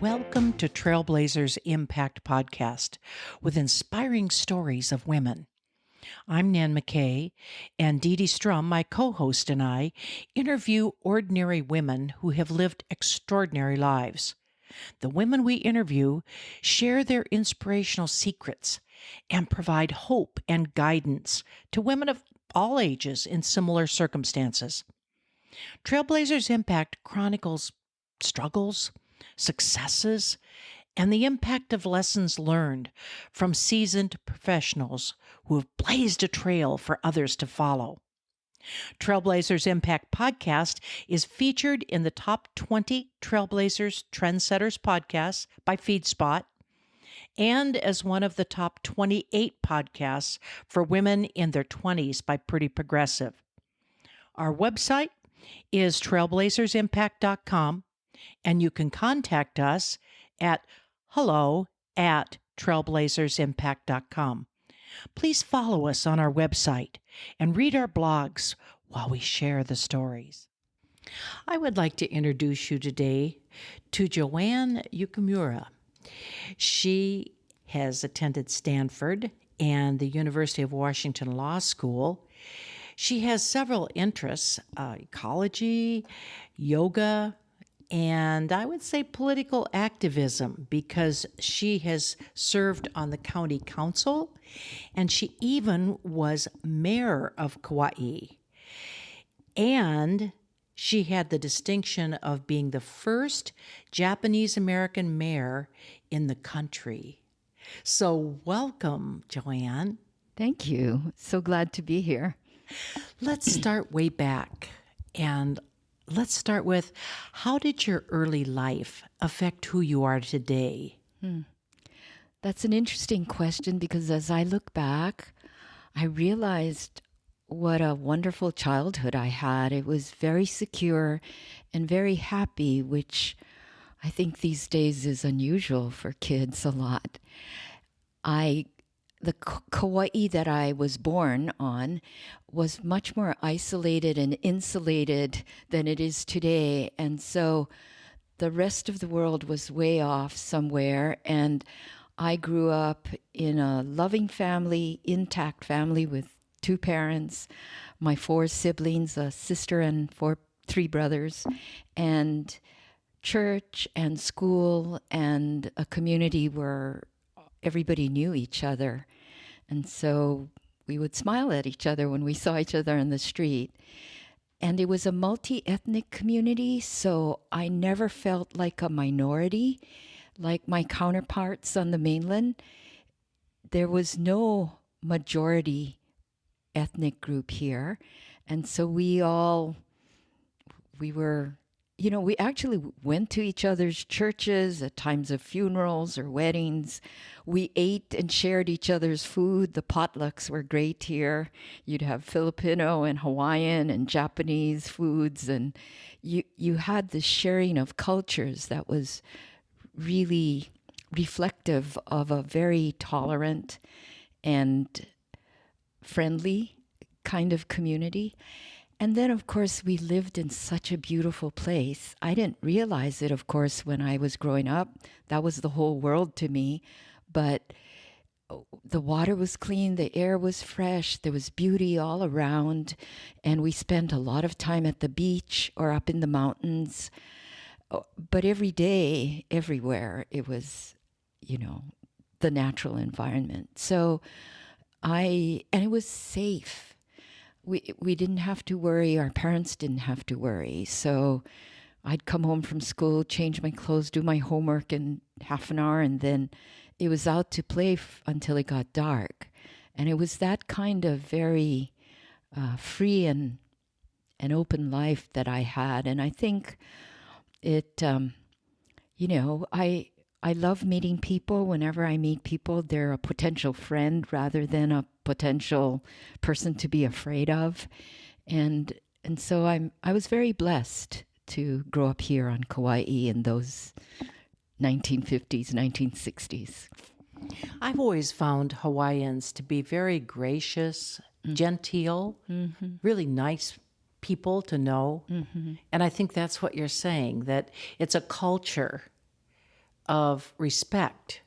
Welcome to Trailblazers Impact Podcast with inspiring stories of women. I'm Nan McKay, and Dee Dee Strum, my co-host, and I interview ordinary women who have lived extraordinary lives. The women we interview share their inspirational secrets and provide hope and guidance to women of all ages in similar circumstances. Trailblazers Impact chronicles struggles, successes, and the impact of lessons learned from seasoned professionals who have blazed a trail for others to follow. Trailblazers Impact Podcast is featured in the top 20 Trailblazers Trendsetters podcasts by FeedSpot and as one of the top 28 podcasts for women in their 20s by Pretty Progressive. Our website is trailblazersimpact.com, and you can contact us at hello@trailblazersimpact.com. Please follow us on our website and read our blogs while we share the stories. I would like to introduce you today to JoAnn Yukimura. She has attended Stanford and the University of Washington Law School. She has several interests, ecology, yoga, and I would say political activism, because she has served on the county council and she even was mayor of Kauai. And she had the distinction of being the first Japanese American mayor in the country. So welcome, JoAnn. Thank you. So glad to be here. Let's start way back, and let's start with, how did your early life affect who you are today? That's an interesting question, because as I look back, I realized what a wonderful childhood I had. It was very secure and very happy, which I think these days is unusual for kids a lot. The Kauai that I was born on was much more isolated and insulated than it is today. And so the rest of the world was way off somewhere. And I grew up in a loving family, intact family with two parents, my four siblings, a sister and three brothers, and church and school and a community where everybody knew each other. And so we would smile at each other when we saw each other on the street. And it was a multi-ethnic community, so I never felt like a minority, like my counterparts on the mainland. There was no majority ethnic group here. And so we actually went to each other's churches at times of funerals or weddings. We ate and shared each other's food. The potlucks were great here. You'd have Filipino and Hawaiian and Japanese foods, and you had this sharing of cultures that was really reflective of a very tolerant and friendly kind of community. And then, of course, we lived in such a beautiful place. I didn't realize it, of course, when I was growing up. That was the whole world to me. But the water was clean, the air was fresh, there was beauty all around. And we spent a lot of time at the beach or up in the mountains. But every day, everywhere, it was, the natural environment. And it was safe. We didn't have to worry. Our parents didn't have to worry. So I'd come home from school, change my clothes, do my homework in half an hour, and then it was out to play until it got dark. And it was that kind of very free and open life that I had. And I think it, I love meeting people. Whenever I meet people, they're a potential friend rather than a potential person to be afraid of. And so I was very blessed to grow up here on Kauai in those 1950s, 1960s. I've always found Hawaiians to be very gracious, genteel, really nice people to know. And I think that's what you're saying, that it's a culture of respect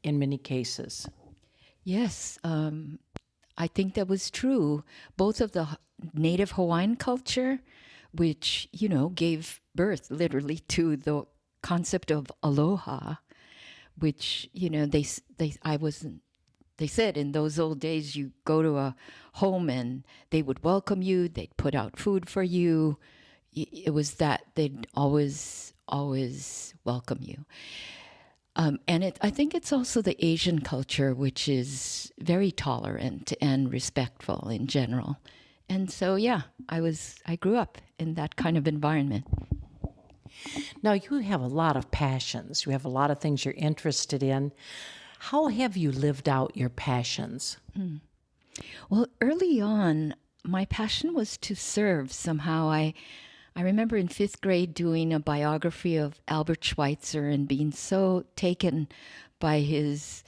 in many cases. Yes, I think that was true. Both of the native Hawaiian culture, which, gave birth literally to the concept of aloha, which, they said in those old days, you go to a home and they would welcome you, they'd put out food for you. It was that they'd always welcome you. I think it's also the Asian culture, which is very tolerant and respectful in general. And so, yeah, I grew up in that kind of environment. Now, you have a lot of passions. You have a lot of things you're interested in. How have you lived out your passions? Well, early on, my passion was to serve somehow. I remember in fifth grade doing a biography of Albert Schweitzer and being so taken by his,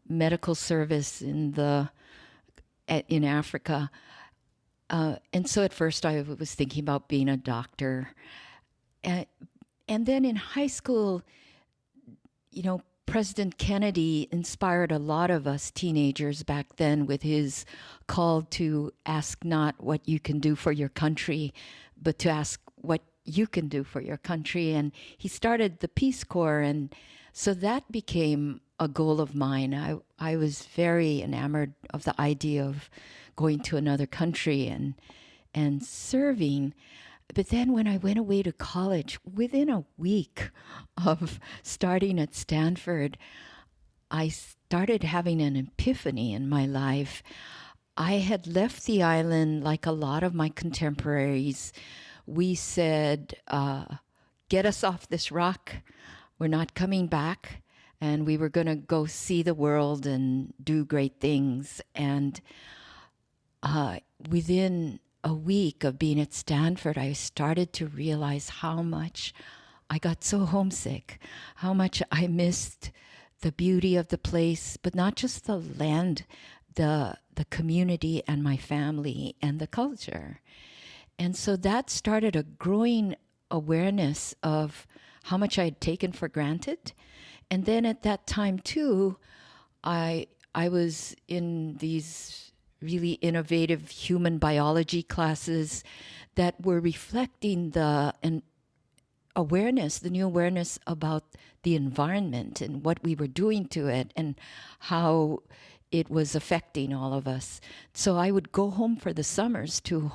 medical service in Africa. And so at first I was thinking about being a doctor. And then in high school, President Kennedy inspired a lot of us teenagers back then with his call to ask not what you can do for your country, but to ask what you can do for your country. And he started the Peace Corps. And so that became a goal of mine. I was very enamored of the idea of going to another country and serving. But then when I went away to college, within a week of starting at Stanford, I started having an epiphany in my life. I had left the island like a lot of my contemporaries. We said, get us off this rock. We're not coming back. And we were going to go see the world and do great things. And within a week of being at Stanford, I started to realize how much I got so homesick, how much I missed the beauty of the place, but not just the land, the community and my family and the culture. And so that started a growing awareness of how much I had taken for granted. And then at that time too, I was in these really innovative human biology classes that were reflecting the new awareness about the environment and what we were doing to it and how it was affecting all of us. So I would go home for the summers to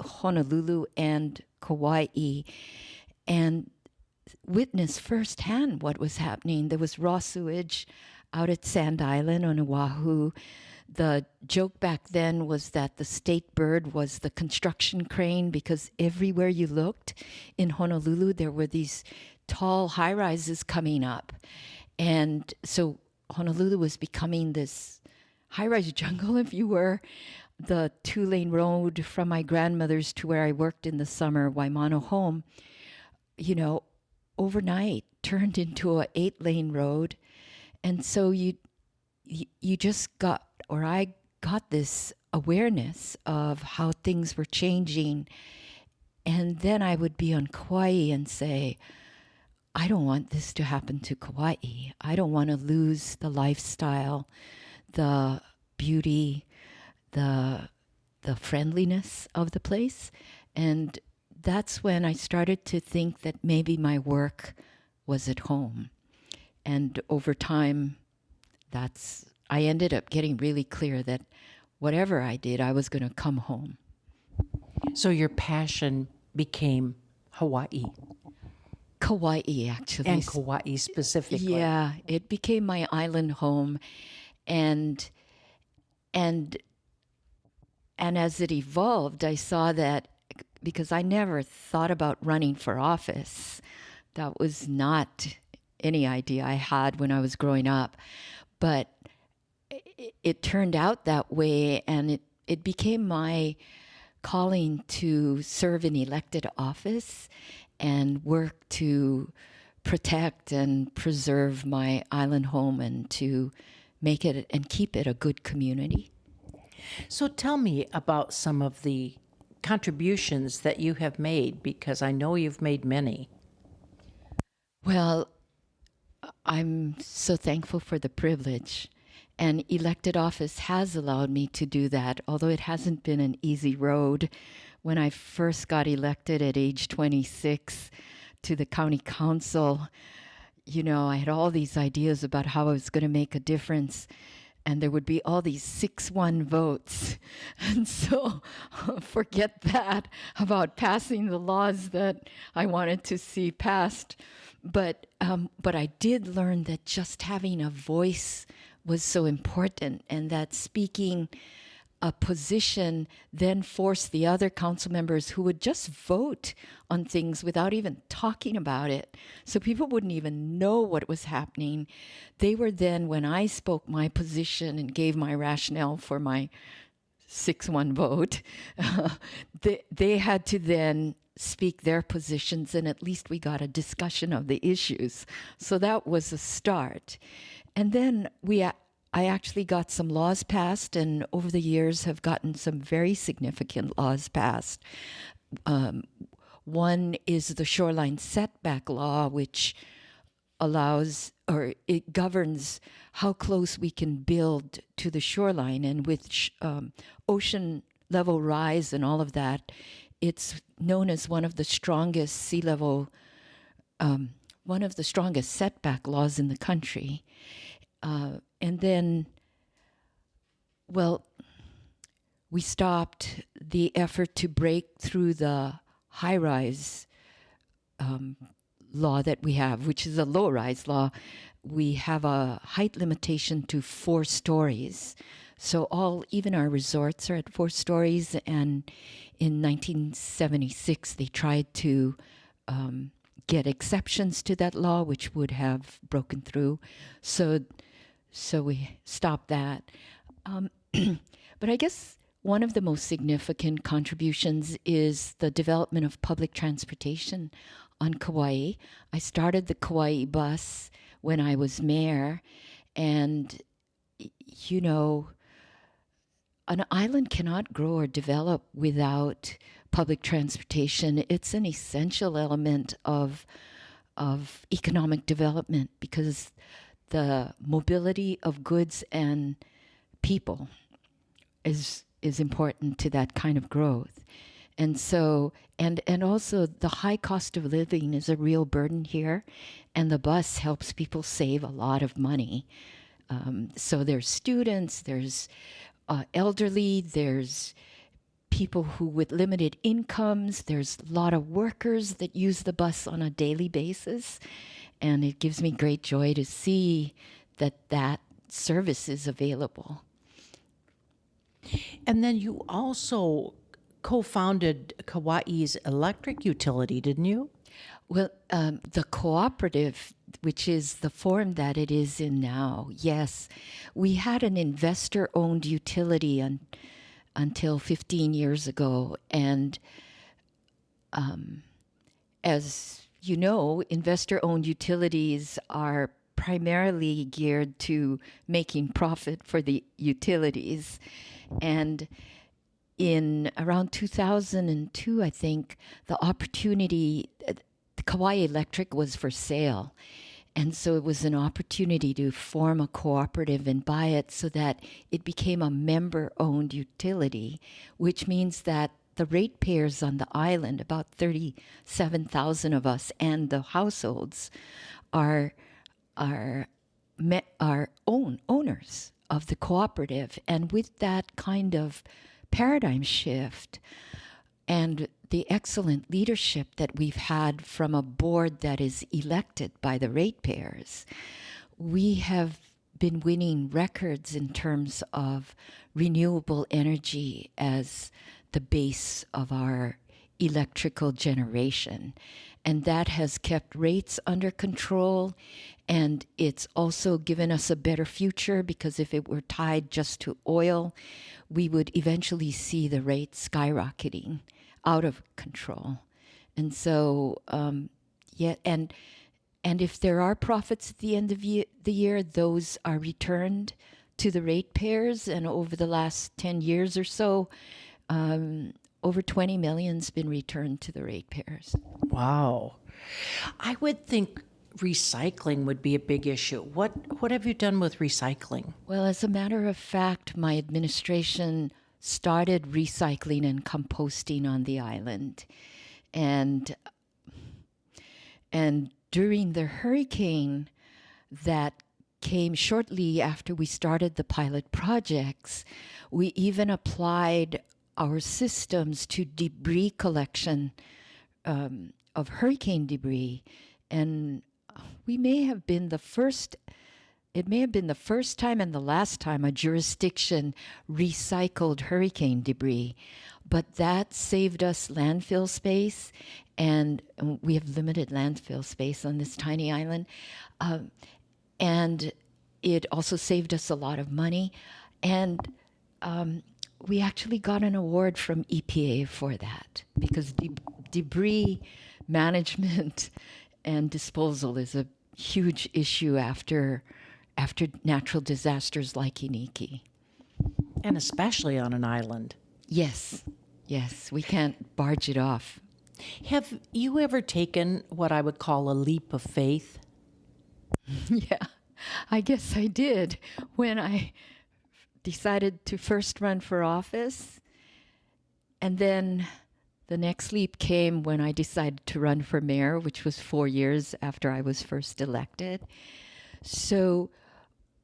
Honolulu and Kauai and witness firsthand what was happening. There was raw sewage out at Sand Island on Oahu. The joke back then was that the state bird was the construction crane, because everywhere you looked in Honolulu, there were these tall high-rises coming up. And so Honolulu was becoming this high-rise jungle, if you were. The 2-lane road from my grandmother's to where I worked in the summer, Waimano home, overnight turned into a 8-lane road. And so you just got, or I got this awareness of how things were changing. And then I would be on Kauai and say, I don't want this to happen to Kauai. I don't want to lose the lifestyle, the beauty, the friendliness of the place. And that's when I started to think that maybe my work was at home. And over time, I ended up getting really clear that whatever I did, I was going to come home. So your passion became Hawaii. Kauai, actually. And Kauai specifically. Yeah, it became my island home. And as it evolved, I saw that, because I never thought about running for office. That was not any idea I had when I was growing up. But it turned out that way, and it became my calling to serve in elected office and work to protect and preserve my island home and to make it and keep it a good community. So tell me about some of the contributions that you have made, because I know you've made many. Well, I'm so thankful for the privilege. And elected office has allowed me to do that, although it hasn't been an easy road. When I first got elected at age 26 to the county council, I had all these ideas about how I was going to make a difference. And there would be all these 6-1 votes. And so forget that about passing the laws that I wanted to see passed. But I did learn that just having a voice was so important, and that speaking a position then forced the other council members who would just vote on things without even talking about it. So people wouldn't even know what was happening. They were then, when I spoke my position and gave my rationale for my 6-1 vote, they had to then speak their positions, and at least we got a discussion of the issues. So that was a start. And then I actually got some laws passed, and over the years have gotten some very significant laws passed. One is the shoreline setback law, which allows, or it governs how close we can build to the shoreline. And with ocean level rise and all of that, it's known as one of the strongest sea level, one of the strongest setback laws in the country. And then, we stopped the effort to break through the high-rise law that we have, which is a low-rise law. We have a height limitation to 4 stories. So even our resorts are at 4 stories. And in 1976, they tried to get exceptions to that law, which would have broken through. So we stopped that. But I guess one of the most significant contributions is the development of public transportation on Kauai. I started the Kauai bus when I was mayor, and an island cannot grow or develop without public transportation. It's an essential element of economic development, because the mobility of goods and people is important to that kind of growth. And so, and also the high cost of living is a real burden here, and the bus helps people save a lot of money. So there's students, there's elderly, there's people who with limited incomes, there's a lot of workers that use the bus on a daily basis. And it gives me great joy to see that service is available. And then you also co-founded Kauai's electric utility, didn't you? Well, the cooperative, which is the form that it is in now, yes. We had an investor-owned utility until 15 years ago. And as you know, investor-owned utilities are primarily geared to making profit for the utilities. And in around 2002, I think, the opportunity, Kauai Electric was for sale. And so it was an opportunity to form a cooperative and buy it so that it became a member-owned utility, which means that the ratepayers on the island, about 37,000 of us, and the households are owners of the cooperative. And with that kind of paradigm shift and the excellent leadership that we've had from a board that is elected by the ratepayers, we have been winning records in terms of renewable energy as the base of our electrical generation. And that has kept rates under control. And it's also given us a better future, because if it were tied just to oil, we would eventually see the rates skyrocketing out of control. And so, and if there are profits at the end of the year, those are returned to the ratepayers. And over the last 10 years or so, over 20 million's been returned to the ratepayers. Wow. I would think recycling would be a big issue. What have you done with recycling? Well, as a matter of fact, my administration started recycling and composting on the island. And during the hurricane that came shortly after we started the pilot projects, we even applied our systems to debris collection of hurricane debris. And we may have been the first, it may have been the first time and the last time a jurisdiction recycled hurricane debris. But that saved us landfill space, and we have limited landfill space on this tiny island. And it also saved us a lot of money. And we actually got an award from EPA for that, because debris management and disposal is a huge issue after natural disasters like Iniki. And especially on an island. Yes, we can't barge it off. Have you ever taken what I would call a leap of faith? Yeah, I guess I did when I decided to first run for office. And then the next leap came when I decided to run for mayor, which was 4 years after I was first elected. So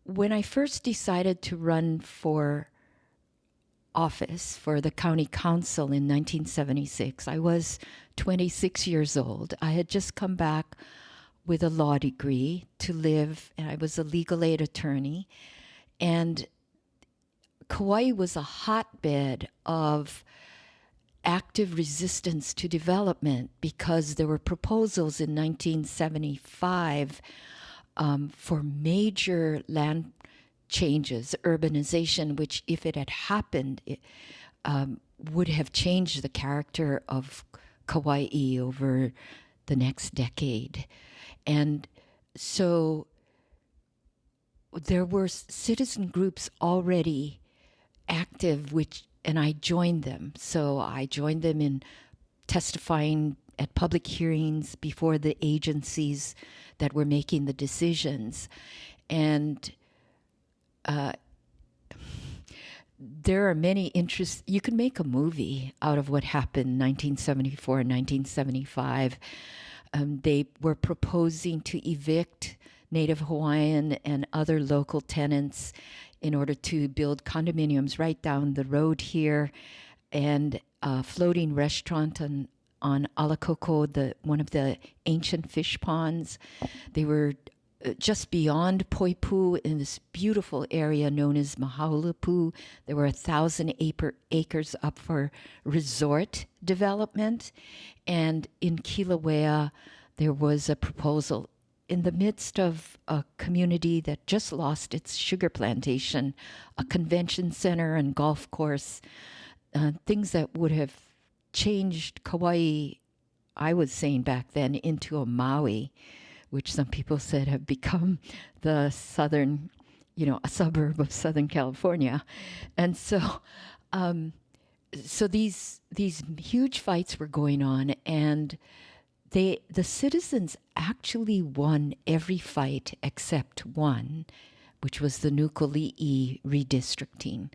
when I first decided to run for office for the county council in 1976, I was 26 years old. I had just come back with a law degree to live, and I was a legal aid attorney. And Kauai was a hotbed of active resistance to development because there were proposals in 1975 for major land changes, urbanization, which if it had happened, it would have changed the character of Kauai over the next decade. And so there were citizen groups already active, and I joined them. So I joined them in testifying at public hearings before the agencies that were making the decisions. And there are many interests. You can make a movie out of what happened in 1974 and 1975. They were proposing to evict Native Hawaiian and other local tenants in order to build condominiums right down the road here, and a floating restaurant on Alakoko, one of the ancient fish ponds. They were just beyond Poipu in this beautiful area known as Mahaulapu. There were 1,000 acres up for resort development. And in Kilauea, there was a proposal in the midst of a community that just lost its sugar plantation, a convention center and golf course, things that would have changed Kauai, I was saying back then, into a Maui, which some people said have become the southern, a suburb of Southern California. And so these huge fights were going on, and the citizens actually won every fight except one, which was the Nukuli'i redistricting.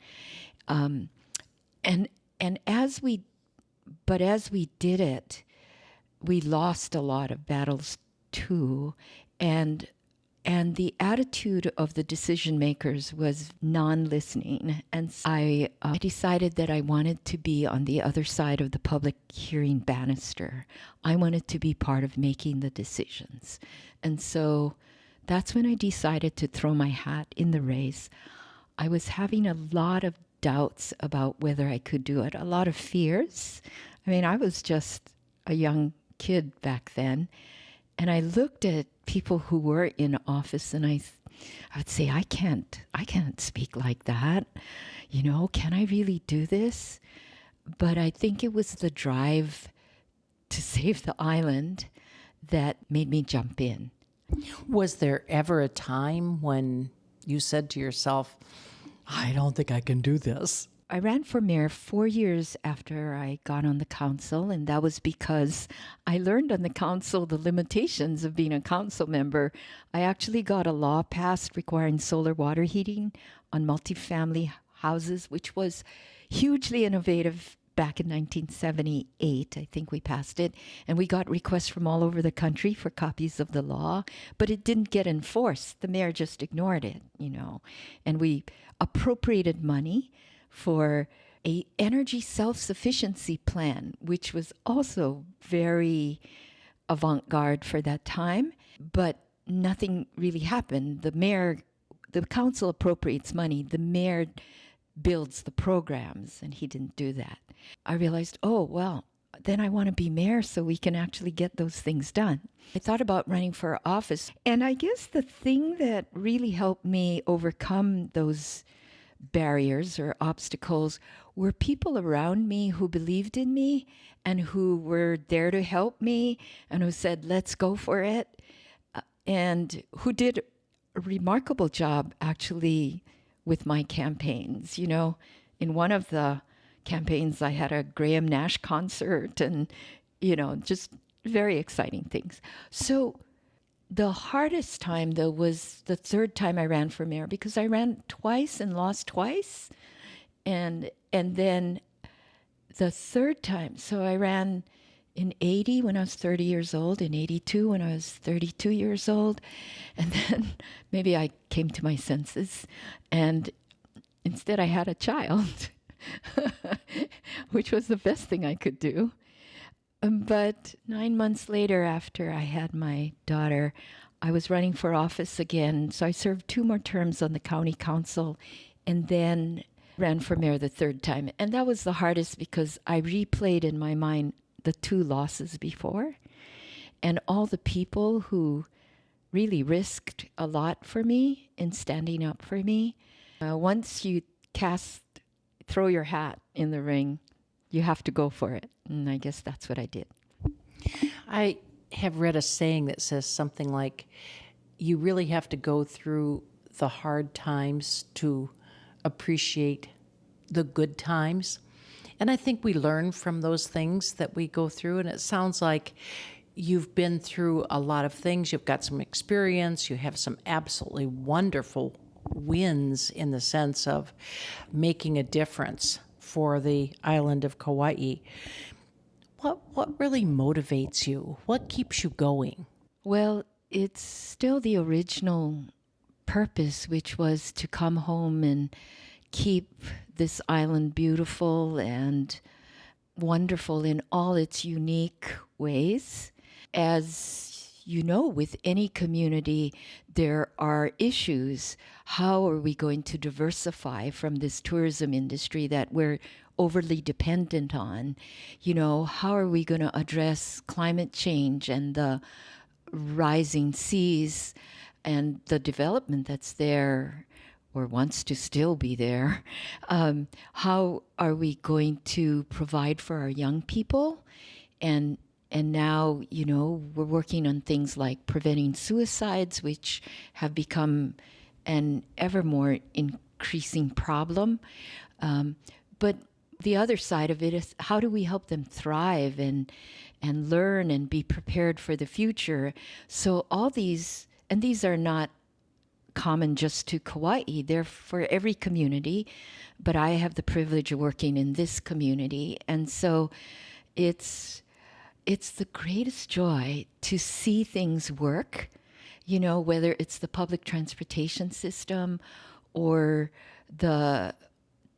As we did it, we lost a lot of battles too, and the attitude of the decision makers was non-listening. And so I decided that I wanted to be on the other side of the public hearing banister. I wanted to be part of making the decisions. And so that's when I decided to throw my hat in the race. I was having a lot of doubts about whether I could do it, a lot of fears. I mean, I was just a young kid back then. And I looked at people who were in office, and I would say, I can't speak like that. Can I really do this? But I think it was the drive to save the island that made me jump in. Was there ever a time when you said to yourself, I don't think I can do this? I ran for mayor 4 years after I got on the council, and that was because I learned on the council the limitations of being a council member. I actually got a law passed requiring solar water heating on multifamily houses, which was hugely innovative back in 1978. I think we passed it, and we got requests from all over the country for copies of the law, but it didn't get enforced. The mayor just ignored it, and we appropriated money for a energy self-sufficiency plan, which was also very avant-garde for that time, but nothing really happened. The council appropriates money, the mayor builds the programs, and he didn't do that. I realized, oh, well, then I want to be mayor so we can actually get those things done. I thought about running for office, and I guess the thing that really helped me overcome those barriers or obstacles were people around me who believed in me and who were there to help me and who said, let's go for it, and who did a remarkable job actually with my campaigns. In one of the campaigns, I had a Graham Nash concert and, just very exciting things. So the hardest time, though, was the third time I ran for mayor, because I ran twice and lost twice. And then the third time, so I ran in 80 when I was 30 years old, in 82 when I was 32 years old. And then maybe I came to my senses, and instead I had a child, which was the best thing I could do. But 9 months later, after I had my daughter, I was running for office again. So I served 2 more terms on the county council and then ran for mayor the third time. And that was the hardest because I replayed in my mind the 2 losses before and all the people who really risked a lot for me in standing up for me. Once you throw your hat in the ring, you have to go for it. And I guess that's what I did. I have read a saying that says something like, you really have to go through the hard times to appreciate the good times. And I think we learn from those things that we go through. And it sounds like you've been through a lot of things. You've got some experience. You have some absolutely wonderful wins in the sense of making a difference for the island of Kauai. What really motivates you? What keeps you going? Well, it's still the original purpose, which was to come home and keep this island beautiful and wonderful in all its unique ways. As you know, with any community, there are issues. How are we going to diversify from this tourism industry that we're overly dependent on? How are we going to address climate change and the rising seas and the development that's there or wants to still be there? How are we going to provide for our young people? And now, we're working on things like preventing suicides, which have become an ever more increasing problem. But the other side of it is, how do we help them thrive and learn and be prepared for the future? So all these, and these are not common just to Kauai, they're for every community, but I have the privilege of working in this community. And so it's the greatest joy to see things work, whether it's the public transportation system or the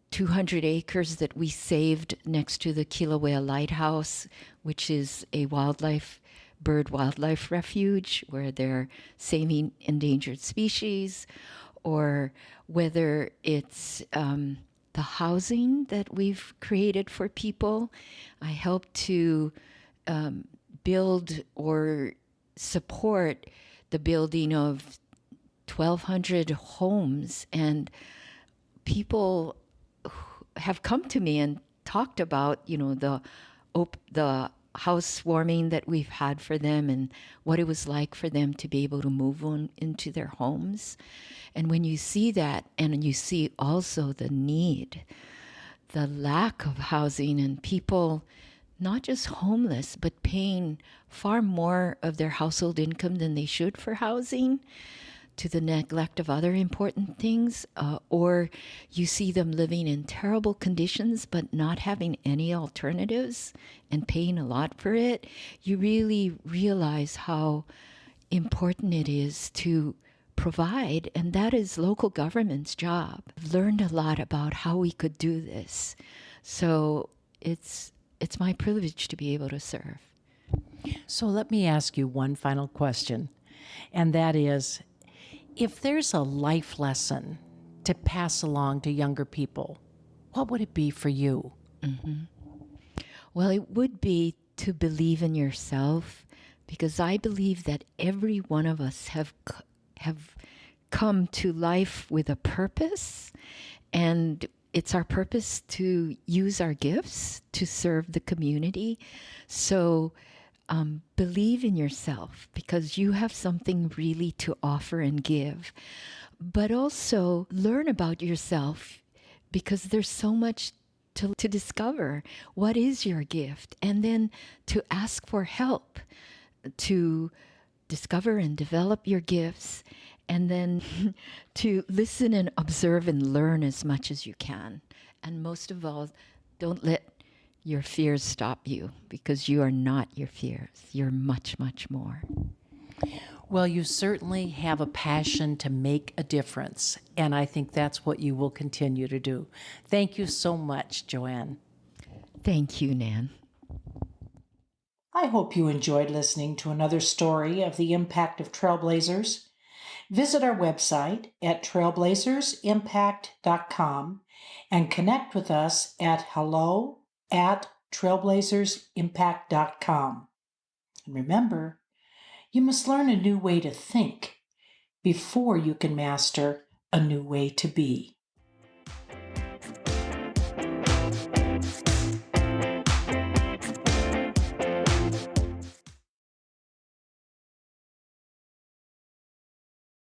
200 acres that we saved next to the Kilauea Lighthouse, which is a bird wildlife refuge where they're saving endangered species, or whether it's the housing that we've created for people. I help to build or support the building of 1,200 homes, and people have come to me and talked about, the housewarming that we've had for them and what it was like for them to be able to move on into their homes. And when you see that, and you see also the need the lack of housing and people not just homeless, but paying far more of their household income than they should for housing, to the neglect of other important things, or you see them living in terrible conditions but not having any alternatives and paying a lot for it, you really realize how important it is to provide, and that is local government's job. I've learned a lot about how we could do this. So it's my privilege to be able to serve. So let me ask you one final question, and that is, if there's a life lesson to pass along to younger people, what would it be for you? Well, it would be to believe in yourself, because I believe that every one of us have come to life with a purpose, and it's our purpose to use our gifts to serve the community. So believe in yourself, because you have something really to offer and give. But also learn about yourself, because there's so much to discover. What is your gift? And then to ask for help to discover and develop your gifts, and then to listen and observe and learn as much as you can. And most of all, don't let your fears stop you, because you are not your fears. You're much, much more. Well, you certainly have a passion to make a difference, and I think that's what you will continue to do. Thank you so much, JoAnn. Thank you, Nan. I hope you enjoyed listening to another story of the impact of Trailblazers. Visit our website at trailblazersimpact.com and connect with us at hello@trailblazersimpact.com. And remember, you must learn a new way to think before you can master a new way to be.